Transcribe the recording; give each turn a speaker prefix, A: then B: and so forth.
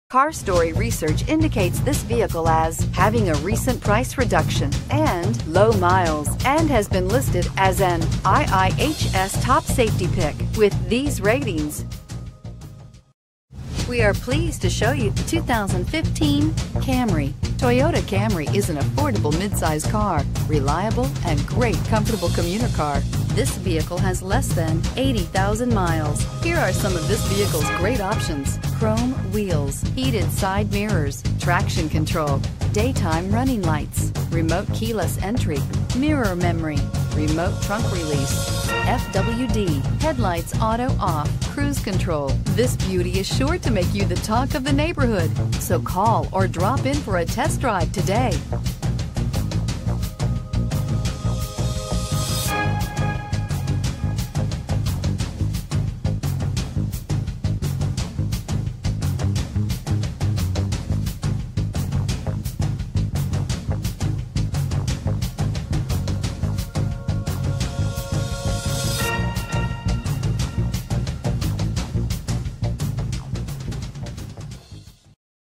A: Car Story research indicates this vehicle as having a recent price reduction and low miles, and has been listed as an IIHS top safety pick with these ratings. We are pleased to show you the 2015 Camry. Toyota Camry is an affordable midsize car, reliable and great comfortable commuter car. This vehicle has less than 80,000 miles. Here are some of this vehicle's great options: chrome wheels, heated side mirrors, traction control, daytime running lights, remote keyless entry, mirror memory, remote trunk release, FWD, headlights auto off, cruise control. This beauty is sure to make you the talk of the neighborhood. So call or drop in for a test drive today.